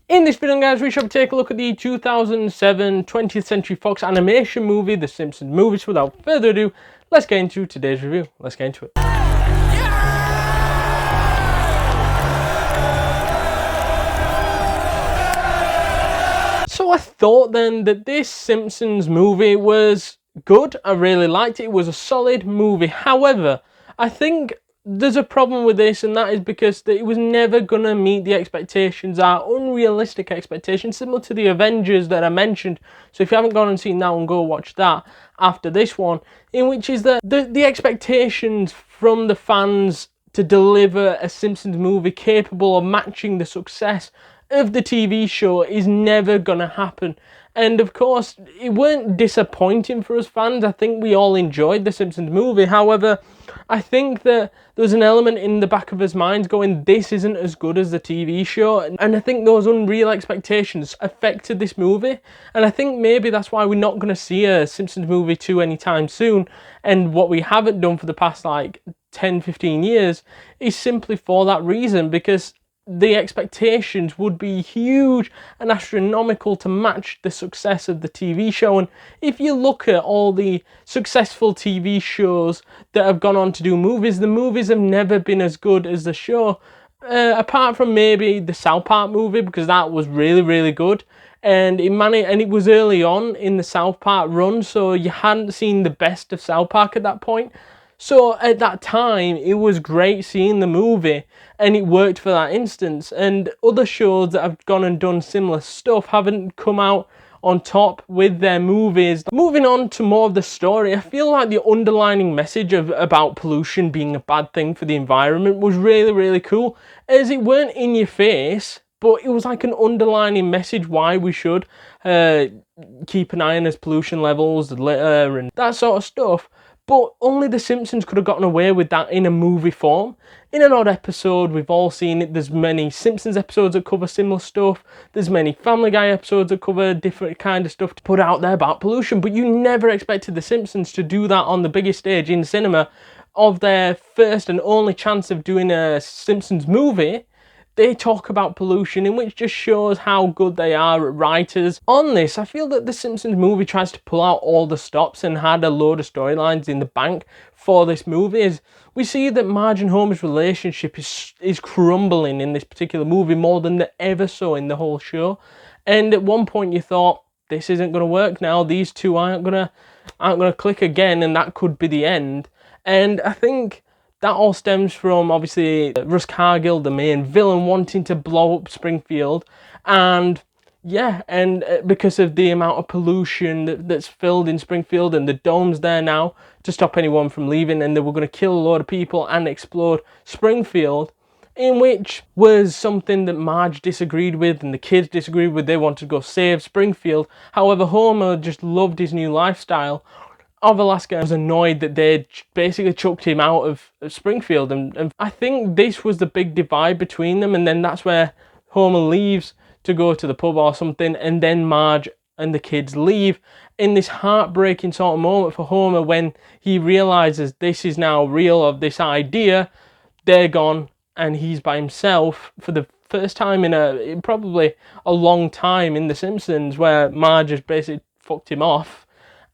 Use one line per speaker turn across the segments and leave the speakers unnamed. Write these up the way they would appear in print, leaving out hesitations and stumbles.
In this video, guys, we shall take a look at the 2007 20th Century Fox animation movie, The Simpsons Movie. So without further ado, let's get into today's review. Let's get into it. So I thought then that this Simpsons movie was good. I really liked it. It was a solid movie. However, I think there's a problem with this, and that is because it was never going to meet the expectations, our unrealistic expectations, similar to the Avengers that I mentioned. So if you haven't gone and seen that one, go watch that after this one, in which is that the expectations from the fans to deliver a Simpsons movie capable of matching the success of the TV show is never gonna happen. And of course, it weren't disappointing for us fans. I think we all enjoyed the Simpsons movie. However, I think that there was an element in the back of his minds going, this isn't as good as the TV show. And I think those unreal expectations affected this movie. And I think maybe that's why we're not going to see a Simpsons movie 2 anytime soon. And what we haven't done for the past like 10, 15 years is simply for that reason, because the expectations would be huge and astronomical to match the success of the TV show. And if you look at all the successful TV shows that have gone on to do movies, the movies have never been as good as the show, apart from maybe the South Park movie, because that was really, really good. And it was early on in the South Park run, so you hadn't seen the best of South Park at that point. So at that time, it was great seeing the movie, and it worked for that instance. And other shows that have gone and done similar stuff haven't come out on top with their movies. Moving on to more of the story, I feel like the underlining message about pollution being a bad thing for the environment was really, really cool, as it weren't in your face, but it was like an underlining message why we should keep an eye on his pollution levels, the litter, and that sort of stuff. But only The Simpsons could have gotten away with that in a movie form. In an odd episode, we've all seen it. There's many Simpsons episodes that cover similar stuff. There's many Family Guy episodes that cover different kind of stuff to put out there about pollution. But you never expected The Simpsons to do that on the biggest stage in cinema of their first and only chance of doing a Simpsons movie. They talk about pollution, in which just shows how good they are at writers. On this, I feel that the Simpsons movie tries to pull out all the stops and had a load of storylines in the bank for this movie. As we see that Marge and Homer's relationship is crumbling in this particular movie more than they ever saw in the whole show. And at one point you thought, this isn't going to work now. These two aren't gonna click again, and that could be the end. And I think that all stems from, obviously, Russ Cargill, the main villain, wanting to blow up Springfield. And yeah, and because of the amount of pollution that's filled in Springfield, and the dome's there now to stop anyone from leaving, and they were going to kill a load of people and explode Springfield, in which was something that Marge disagreed with and the kids disagreed with. They wanted to go save Springfield. However, Homer just loved his new lifestyle of Alaska, was annoyed that they basically chucked him out of Springfield, and I think this was the big divide between them. And then that's where Homer leaves to go to the pub or something, and then Marge and the kids leave in this heartbreaking sort of moment for Homer when he realizes this is now real, of this idea. They're gone and he's by himself for the first time in probably a long time in The Simpsons, where Marge has basically fucked him off.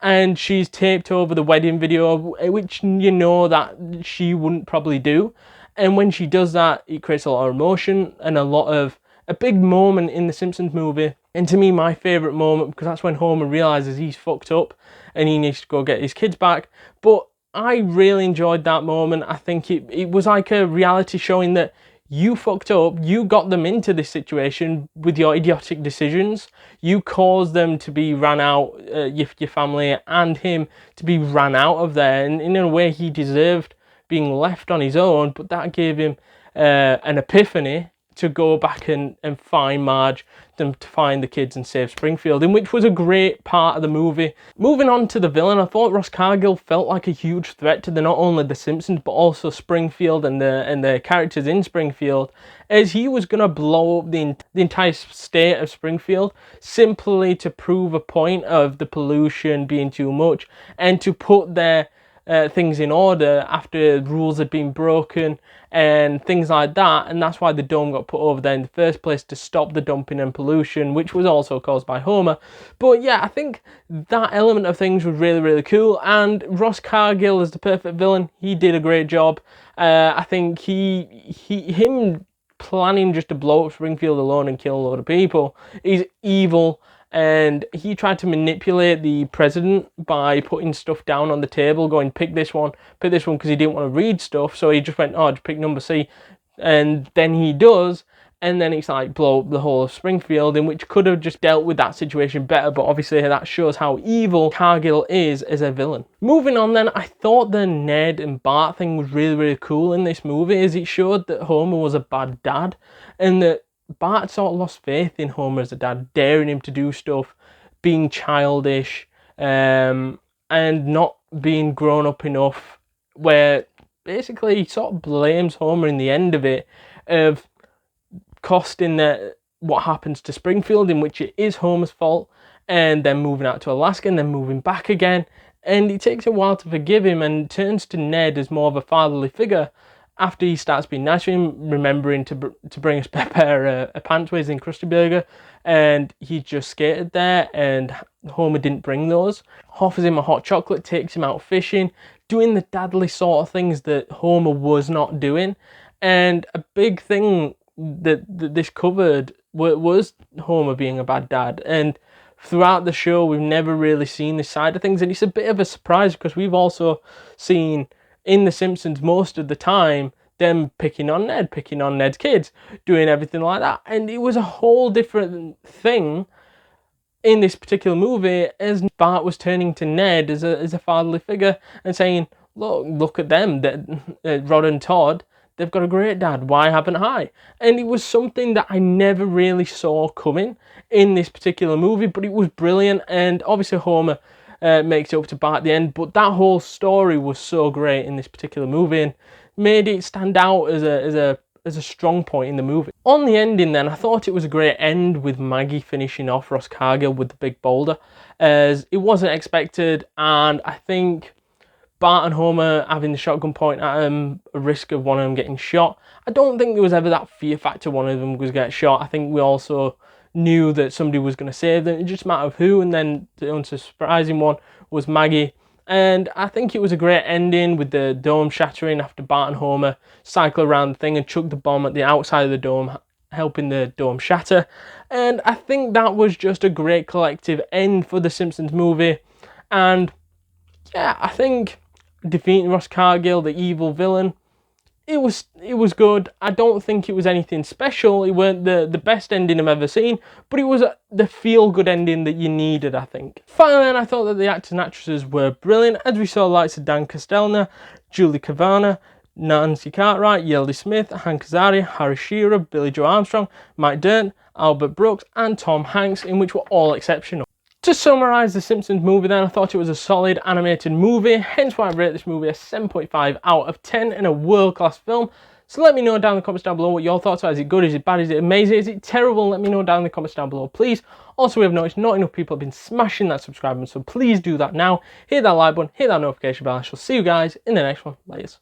And she's taped over the wedding video, which you know that she wouldn't probably do. And when she does that, it creates a lot of emotion and a big moment in the Simpsons movie. And to me, my favourite moment, because that's when Homer realises he's fucked up and he needs to go get his kids back. But I really enjoyed that moment. I think it was like a reality showing that you fucked up, you got them into this situation with your idiotic decisions. You caused them to be ran out, your family and him, to be ran out of there. And in a way, he deserved being left on his own, but that gave him an epiphany to go back and find Marge, to find the kids and save Springfield, in which was a great part of the movie. Moving on to the villain, I thought Ross Cargill felt like a huge threat to not only the Simpsons, but also Springfield and the characters in Springfield, as he was going to blow up the entire state of Springfield simply to prove a point of the pollution being too much, and to put their things in order after rules had been broken and things like that, and that's why the dome got put over there in the first place, to stop the dumping and pollution, which was also caused by Homer. But yeah, I think that element of things was really, really cool, and Ross Cargill as the perfect villain, he did a great job. I think him planning just to blow up Springfield alone and kill a load of people is evil. And he tried to manipulate the president by putting stuff down on the table, going, pick this one, because he didn't want to read stuff. So he just went, oh, just pick number C. And then he does. And then it's like, blow up the whole of Springfield, in which could have just dealt with that situation better. But obviously that shows how evil Cargill is as a villain. Moving on then, I thought the Ned and Bart thing was really, really cool in this movie, as it showed that Homer was a bad dad. And that Bart sort of lost faith in Homer as a dad, daring him to do stuff, being childish, and not being grown up enough, where basically he sort of blames Homer in the end of it, of costing what happens to Springfield, in which it is Homer's fault, and then moving out to Alaska and then moving back again. And it takes a while to forgive him, and turns to Ned as more of a fatherly figure after he starts being nice to him, remembering to bring a spare pair of pants with his Krusty Burger, and he just skated there, and Homer didn't bring those. Offers him a hot chocolate, takes him out fishing, doing the dadly sort of things that Homer was not doing. And a big thing that this covered was Homer being a bad dad. And throughout the show, we've never really seen this side of things, and it's a bit of a surprise, because we've also seen in The Simpsons most of the time them picking on Ned's kids, doing everything like that. And it was a whole different thing in this particular movie, as Bart was turning to Ned as a fatherly figure and saying, look at them, Rod and Todd, they've got a great dad, why haven't I? And it was something that I never really saw coming in this particular movie, but it was brilliant. And obviously Homer makes it up to Bart at the end, but that whole story was so great in this particular movie and made it stand out as a strong point in the movie. On the ending then, I thought it was a great end, with Maggie finishing off Ross Cargill with the big boulder, as it wasn't expected. And I think Bart and Homer having the shotgun point at him, a risk of one of them getting shot, I don't think there was ever that fear factor one of them was going to get shot. I think we also knew that somebody was going to save them. It just mattered of who, and then the unsurprising one was Maggie. And I think it was a great ending, with the dome shattering after Bart and Homer cycle around the thing and chuck the bomb at the outside of the dome, helping the dome shatter. And I think that was just a great collective end for the Simpsons movie. And yeah, I think defeating Ross Cargill, the evil villain, it was good. I don't think it was anything special. It weren't the best ending I've ever seen, but it was the feel-good ending that you needed, I think. Finally, I thought that the actors and actresses were brilliant, as we saw the likes of Dan Castellaneta, Julie Kavner, Nancy Cartwright, Yeardly Smith, Hank Azaria, Harry Shearer, Billie Joe Armstrong, Mike Durnt, Albert Brooks, and Tom Hanks, in which were all exceptional. To summarise the Simpsons movie then, I thought it was a solid animated movie, hence why I rate this movie a 7.5 out of 10 in a world-class film. So let me know down in the comments down below what your thoughts are. Is it good? Is it bad? Is it amazing? Is it terrible? Let me know down in the comments down below, please. Also, we have noticed not enough people have been smashing that subscribe button, so please do that now. Hit that like button, hit that notification bell. I shall see you guys in the next one. Laters.